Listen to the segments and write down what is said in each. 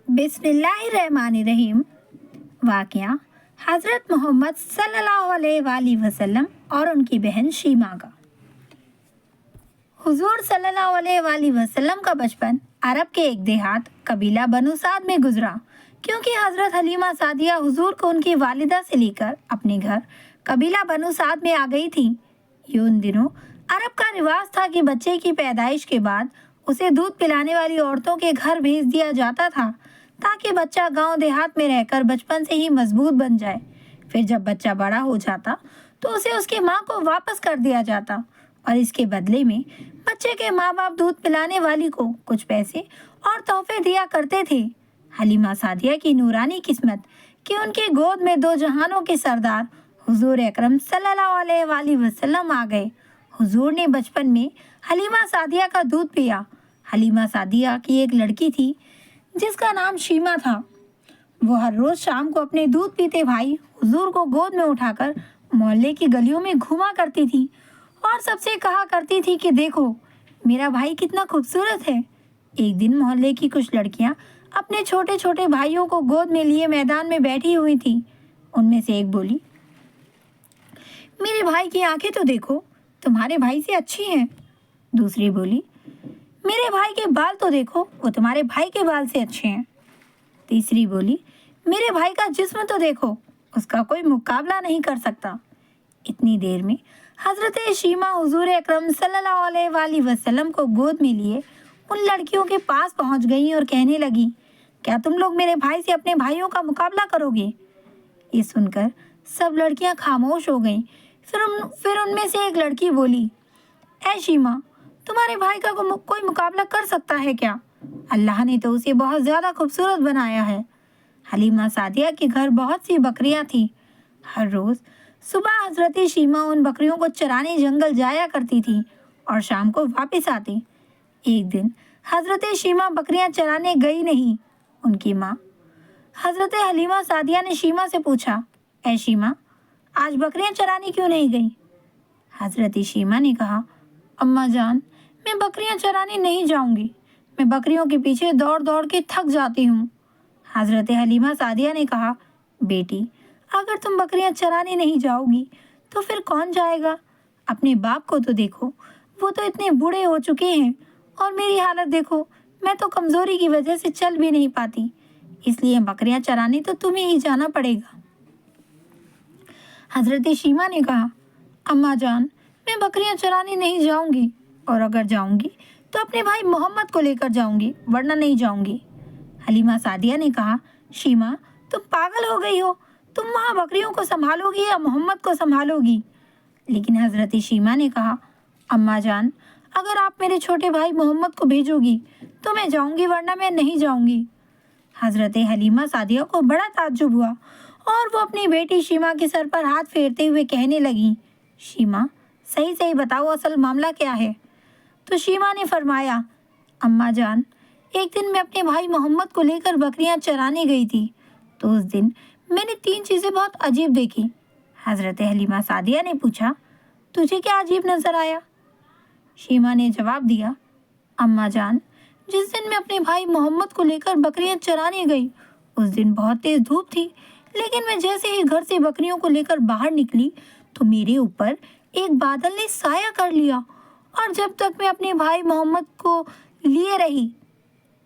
बिस्मिल्लाहिर्रहमानिर्रहीम। वाक़या हज़रत मोहम्मद सल्लल्लाहु अलैहि वसल्लम और उनकी बहन शीमा का। हुजूर सल्लल्लाहु अलैहि वसल्लम का बचपन अरब के एक देहात कबीला बनु साद में गुजरा, क्योंकि हज़रत हलीमा सादिया हुजूर को उनकी वालिदा से लेकर अपने घर कबीला बनु साद में आ गई थी। ये उन दिनों अरब का रिवाज था कि बच्चे की पैदाइश के बाद उसे दूध पिलाने वाली औरतों के घर भेज दिया जाता था, ताकि बच्चा गांव देहात में रहकर बचपन से ही मजबूत बन जाए। फिर जब बच्चा बड़ा हो जाता तो उसे उसकी माँ को वापस कर दिया जाता और इसके बदले में बच्चे के माँ बाप दूध पिलाने वाली को कुछ पैसे और तोहफे दिया करते थे। हलीमा सादिया की नूरानी किस्मत कि उनकी गोद में दो जहानों के सरदार हुजूर अकरम सल्लल्लाहु अलैहि वसल्लम आ गए। हुजूर ने बचपन में हलीमा सादिया का दूध पिया। हलीमा सादिया की एक लड़की थी जिसका नाम शीमा था। वो हर रोज शाम को अपने दूध पीते भाई हुजूर को गोद में उठाकर मोहल्ले की गलियों में घुमा करती थी और सबसे कहा करती थी कि देखो मेरा भाई कितना खूबसूरत है। एक दिन मोहल्ले की कुछ लड़कियां अपने छोटे छोटे भाइयों को गोद में लिए मैदान में बैठी हुई थी। उनमें से एक बोली, मेरे भाई की आंखें तो देखो, तुम्हारे भाई से अच्छी हैं। दूसरी बोली, मेरे भाई के बाल तो देखो, वो तुम्हारे भाई के बाल से अच्छे हैं। तीसरी बोली, मेरे भाई का जिस्म तो देखो, उसका कोई मुकाबला नहीं कर सकता। इतनी देर में हजरत शीमा हुजूर अकरम सल्लल्लाहु अलैहि वसल्लम को गोद में लिए उन लड़कियों के पास पहुंच गई और कहने लगी, क्या तुम लोग मेरे भाई से अपने भाइयों का मुकाबला करोगे? ये सुनकर सब लड़कियां खामोश हो गईं। फिर उनमें से एक लड़की बोली, ऐ शीमा, तुम्हारे भाई का कोई मुकाबला कर सकता है क्या? अल्लाह ने तो उसे बहुत ज़्यादा खूबसूरत बनाया है। हलीमा सादिया के घर बहुत सी बकरियां थीं। हर रोज़ सुबह हजरत शीमा उन बकरियों को चराने जंगल जाया करती थी और शाम को वापस आती। एक दिन हजरत शीमा बकरियां चराने गई नहीं। उनकी माँ हजरत हलीमा सादिया ने शीमा से पूछा, ऐ शीमा, आज बकरियां चराने क्यों नहीं गई? हजरत शीमा ने कहा, अम्मा जान, मैं बकरियां चराने नहीं जाऊंगी। मैं बकरियों के पीछे दौड़ दौड़ के थक जाती हूँ। हजरत हलीमा सादिया ने कहा, बेटी, अगर तुम बकरियां चराने नहीं जाओगी तो फिर कौन जाएगा? अपने बाप को तो देखो, वो तो इतने बूढ़े हो चुके हैं और मेरी हालत देखो, मैं तो कमज़ोरी की वजह से चल भी नहीं पाती। इसलिए बकरियां चराने तो तुम्हें ही जाना पड़ेगा। हजरत शीमा ने कहा, अम्मा जान, मैं बकरियां चराने नहीं जाऊंगी, और अगर जाऊंगी तो अपने भाई मोहम्मद को लेकर जाऊंगी, वरना नहीं जाऊंगी। हलीमा सादिया ने कहा, शीमा, तुम पागल हो गई हो? तुम वहाँ बकरियों को संभालोगी या मोहम्मद को संभालोगी? लेकिन हजरत शीमा ने कहा, अम्मा जान, अगर आप मेरे छोटे भाई मोहम्मद को भेजोगी तो मैं जाऊंगी, वरना मैं नहीं जाऊंगी। हजरत हलीमा सादिया को बड़ा ताज्जुब हुआ और वो अपनी बेटी शीमा के सर पर हाथ फेरते हुए कहने लगी, शीमा, सही सही बताओ, असल मामला क्या है? तो शीमा ने फरमाया, अम्मा जान, एक दिन मैं अपने भाई मोहम्मद को लेकर बकरियां चराने गई थी, तो उस दिन मैंने 3 चीज़ें बहुत अजीब देखी। हजरत हलीमा सादिया ने पूछा, तुझे क्या अजीब नजर आया? शीमा ने जवाब दिया, अम्मा जान, जिस दिन मैं अपने भाई मोहम्मद को लेकर बकरियां चराने गई उस दिन बहुत तेज धूप थी, लेकिन मैं जैसे ही घर से बकरियों को लेकर बाहर निकली तो मेरे ऊपर एक बादल ने साया कर लिया, और जब तक मैं अपने भाई मोहम्मद को लिए रही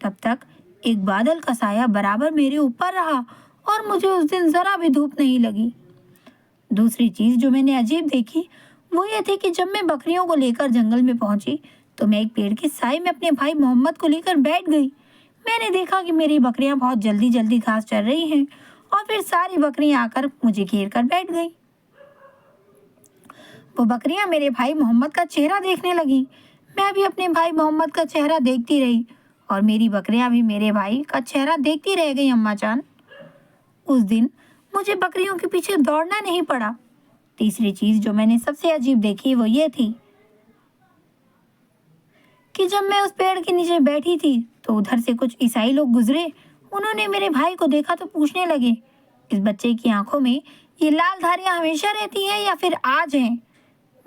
तब तक एक बादल का साया बराबर मेरे ऊपर रहा और मुझे उस दिन ज़रा भी धूप नहीं लगी। दूसरी चीज़ जो मैंने अजीब देखी वो ये थी कि जब मैं बकरियों को लेकर जंगल में पहुंची तो मैं एक पेड़ के साए में अपने भाई मोहम्मद को लेकर बैठ गई। मैंने देखा कि मेरी बकरियां बहुत जल्दी जल्दी घास चर रही हैं और फिर सारी बकरियां आकर मुझे घेर कर बैठ गई। वो बकरियां मेरे भाई मोहम्मद का चेहरा देखने लगी। मैं भी अपने भाई मोहम्मद का चेहरा देखती रही और मेरी बकरियां भी मेरे भाई का चेहरा देखती रह गई। अम्मा जान, उस दिन मुझे बकरियों के पीछे दौड़ना नहीं पड़ा। तीसरी चीज़ जो मैंने सबसे अजीब देखी वो ये थी कि जब मैं उस पेड़ के नीचे बैठी थी तो उधर से कुछ ईसाई लोग गुजरे। उन्होंने मेरे भाई को देखा तो पूछने लगे, इस बच्चे की आंखों में ये लाल धारियां हमेशा रहती हैं या फिर आज हैं?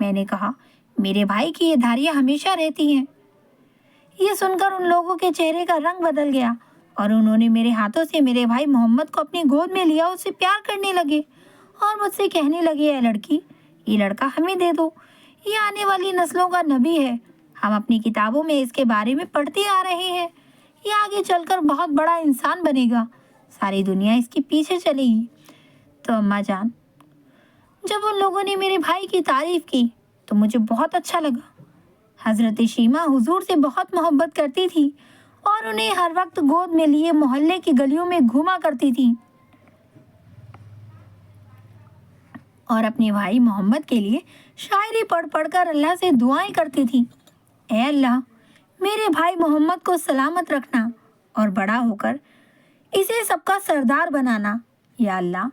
मैंने कहा, मेरे भाई की ये धारियां हमेशा रहती हैं। ये सुनकर उन लोगों के चेहरे का रंग बदल गया اور انہوں نے میرے ہاتھوں سے میرے بھائی محمد کو اپنی گود میں لیا، اسے پیار کرنے لگے اور مجھ سے کہنے لگے، اے لڑکی، یہ لڑکا ہمیں دے دو، یہ آنے والی نسلوں کا نبی ہے، ہم اپنی کتابوں میں اس کے بارے میں پڑھتے آ رہے ہیں، یہ آگے چل کر بہت بڑا انسان بنے گا، ساری دنیا اس کے پیچھے چلے گی۔ تو اماں جان، جب ان لوگوں نے میرے بھائی کی تعریف کی تو مجھے بہت اچھا لگا۔ حضرت شیمہ حضور سے بہت محبت کرتی تھی اور انہیں ہر وقت گود میں لیے محلے کی گلیوں میں گھوما کرتی تھی اور اپنے بھائی محمد کے لیے شاعری پڑھ پڑھ کر اللہ سے دعائیں کرتی تھی۔ اے اللہ، میرے بھائی محمد کو سلامت رکھنا اور بڑا ہو کر اسے سب کا سردار بنانا۔ یا اللہ،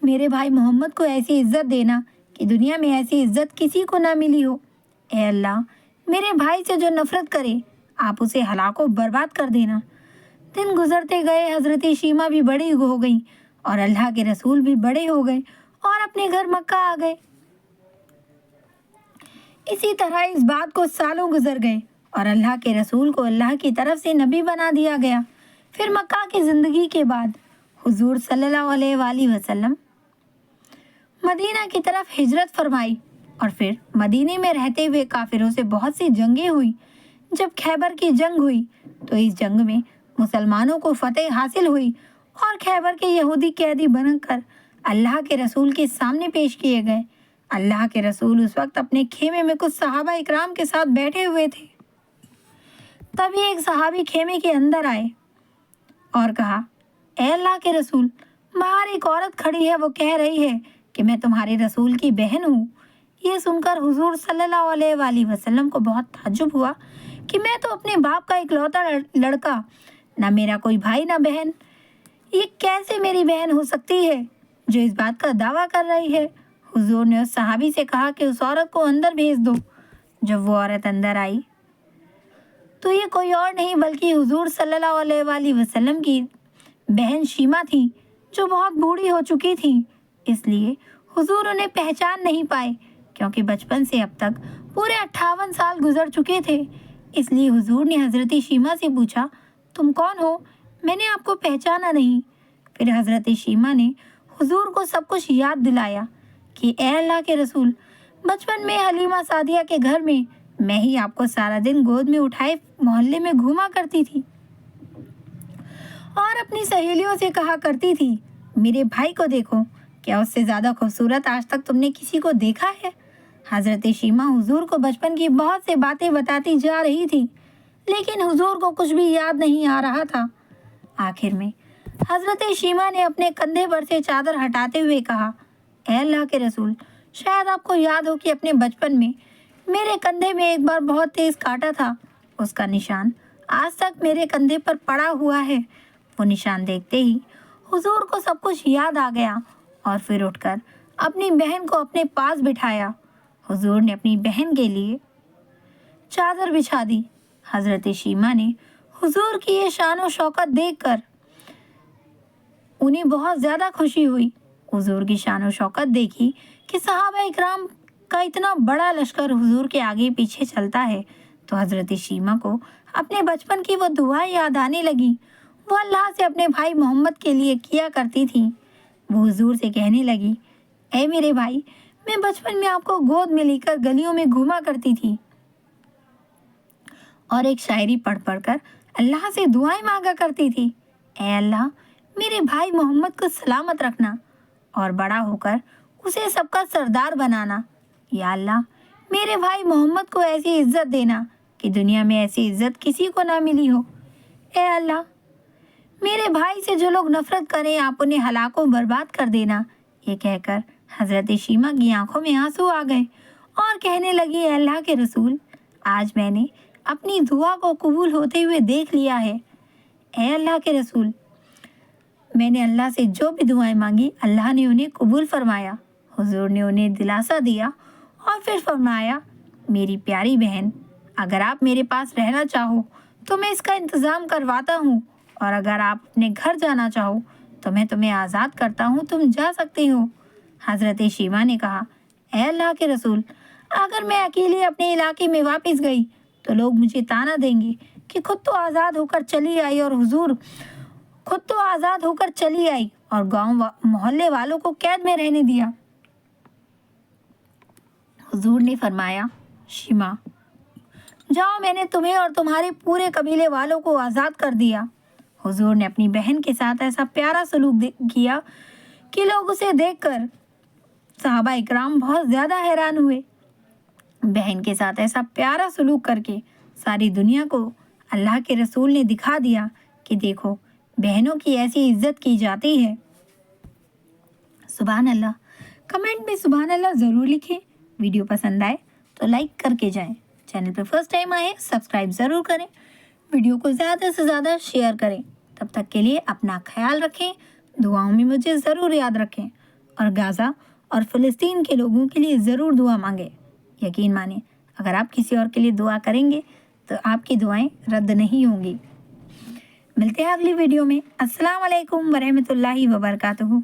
میرے بھائی محمد کو ایسی عزت دینا کہ دنیا میں ایسی عزت کسی کو نہ ملی ہو۔ اے اللہ، میرے بھائی سے جو نفرت کرے آپ اسے ہلاک و برباد کر دینا۔ دن گزرتے گئے، حضرت شیمہ بھی بڑی ہو گئی اور اللہ کے رسول بھی بڑے ہو گئے اور اپنے گھر مکہ آ گئے۔ اسی طرح اس بات کو سالوں گزر گئے اور اللہ کے رسول کو اللہ کی طرف سے نبی بنا دیا گیا۔ پھر مکہ کی زندگی کے بعد حضور صلی اللہ علیہ وآلہ وسلم مدینہ کی طرف ہجرت فرمائی اور پھر مدینے میں رہتے ہوئے کافروں سے بہت سی جنگیں ہوئی۔ جب خیبر کی جنگ ہوئی تو اس جنگ میں مسلمانوں کو فتح حاصل ہوئی اور خیبر کے یہودی قیدی بن کر اللہ کے رسول کے سامنے پیش کیے گئے۔ اللہ کے رسول اس وقت اپنے خیمے میں کچھ صحابہ اکرام کے ساتھ بیٹھے ہوئے تھے۔ تبھی ایک صحابی خیمے کے اندر آئے اور کہا، اے اللہ کے رسول، باہر ایک عورت کھڑی ہے، وہ کہہ رہی ہے کہ میں تمہارے رسول کی بہن ہوں۔ یہ سن کر حضور صلی اللہ علیہ وآلہ وسلم کو بہت تعجب ہوا کہ میں تو اپنے باپ کا اکلوتا لڑکا، نہ میرا کوئی بھائی نہ بہن، یہ کیسے میری بہن ہو سکتی ہے جو اس بات کا دعویٰ کر رہی ہے؟ حضور نے اس صحابی سے کہا کہ اس عورت کو اندر بھیج دو۔ جب وہ عورت اندر آئی تو یہ کوئی اور نہیں بلکہ حضور صلی اللہ علیہ وآلہ وسلم کی بہن شیمہ تھی، جو بہت بوڑھی ہو چکی تھی، اس لیے حضور انہیں پہچان نہیں پائے، کیونکہ بچپن سے اب تک پورے 58 سال گزر چکے تھے۔ اس لیے حضور نے حضرت شیمہ سے پوچھا، تم کون ہو؟ میں نے آپ کو پہچانا نہیں۔ پھر حضرت شیمہ نے حضور کو سب کچھ یاد دلایا کہ اے اللہ کے رسول، بچپن میں حلیمہ سعدیہ کے گھر میں ہی آپ کو سارا دن گود میں اٹھائے محلے میں گھوما کرتی تھی اور اپنی سہیلیوں سے کہا کرتی تھی، میرے بھائی کو دیکھو، کیا اس سے زیادہ خوبصورت آج تک تم نے کسی کو دیکھا ہے؟ حضرت شیمہ حضور کو بچپن کی بہت سے باتیں بتاتی جا رہی تھی، لیکن حضور کو کچھ بھی یاد نہیں آ رہا تھا۔ آخر میں حضرت شیمہ نے اپنے کندھے پر سے چادر ہٹاتے ہوئے کہا، اے اللہ کے رسول، شاید آپ کو یاد ہو کہ اپنے بچپن میں میرے کندھے میں ایک بار بہت تیز کاٹا تھا، اس کا نشان آج تک میرے کندھے پر پڑا ہوا ہے۔ وہ نشان دیکھتے ہی حضور کو سب کچھ یاد آ گیا اور پھر اٹھ کر اپنی بہن کو اپنے پاس بٹھایا۔ حضور نے اپنی بہن کے لیے چادر بچھا دی۔ حضرت شیمہ نے حضور کی یہ شان و شوکت دیکھ کر انہیں بہت زیادہ خوشی ہوئی۔ حضور کی شان و شوکت دیکھی کہ صحابہ اکرام کا اتنا بڑا لشکر حضور کے آگے پیچھے چلتا ہے تو حضرت شیمہ کو اپنے بچپن کی وہ دعائیں یاد آنے لگی، وہ اللہ سے اپنے بھائی محمد کے لیے کیا کرتی تھی۔ وہ حضور سے کہنے لگی، اے میرے بھائی، میں بچپن میں آپ کو گود میں لے کر گلیوں میں گھوما کرتی تھی اور ایک شاعری پڑھ پڑھ کر اللہ سے دعائیں مانگا کرتی تھی، اے اللہ، میرے بھائی محمد کو سلامت رکھنا اور بڑا ہو کر اسے سب کا سردار بنانا۔ یا اللہ، میرے بھائی محمد کو ایسی عزت دینا کہ دنیا میں ایسی عزت کسی کو نہ ملی ہو۔ اے اللہ، میرے بھائی سے جو لوگ نفرت کریں آپ انہیں ہلاک و برباد کر دینا۔ یہ کہہ کر حضرت شیمہ کی آنکھوں میں آنسو آ گئے اور کہنے لگی، اے اللہ کے رسول، آج میں نے اپنی دعا کو قبول ہوتے ہوئے دیکھ لیا ہے۔ اے اللہ کے رسول، میں نے اللہ سے جو بھی دعائیں مانگی اللہ نے انہیں قبول فرمایا۔ حضور نے انہیں دلاسا دیا اور پھر فرمایا، میری پیاری بہن، اگر آپ میرے پاس رہنا چاہو تو میں اس کا انتظام کرواتا ہوں، اور اگر آپ اپنے گھر جانا چاہو تو میں تمہیں آزاد کرتا ہوں، تم جا سکتی ہو۔ حضرت شیمہ نے کہا، اے اللہ کے رسول، اگر میں اکیلے اپنے علاقے میں واپس گئی تو لوگ مجھے طعنہ دیں گے کہ خود تو آزاد ہو کر چلی آئی اور حضور खुद तो आज़ाद होकर चली आई और मोहल्ले वालों को कैद में रहने दिया। हुजूर ने फरमाया, शिमा, जाओ, मैंने तुम्हें और तुम्हारे पूरे कबीले वालों को आज़ाद कर दिया। हुजूर ने अपनी बहन के साथ ऐसा प्यारा सलूक किया कि लोग उसे देखकर सहाबा इकराम बहुत ज़्यादा हैरान हुए। बहन के साथ ऐसा प्यारा सलूक करके सारी दुनिया को अल्लाह के रसूल ने दिखा दिया कि देखो, बहनों की ऐसी इज्जत की जाती है। सुभान अल्लाह। कमेंट में सुभान अल्लाह ज़रूर लिखें। वीडियो पसंद आए तो लाइक करके जाएं। चैनल पर फर्स्ट टाइम आए सब्सक्राइब ज़रूर करें। वीडियो को ज़्यादा से ज़्यादा शेयर करें। तब तक के लिए अपना ख्याल रखें। दुआओं में मुझे ज़रूर याद रखें और गाज़ा और फ़लस्तीन के लोगों के लिए ज़रूर दुआ मांगें। यकीन माने, अगर आप किसी और के लिए दुआ करेंगे तो आपकी दुआएं रद्द नहीं होंगी। मिलते हैं अगली वीडियो में। अस्सलाम वालेकुम वरहमतुल्लाहि वबरकातुहू।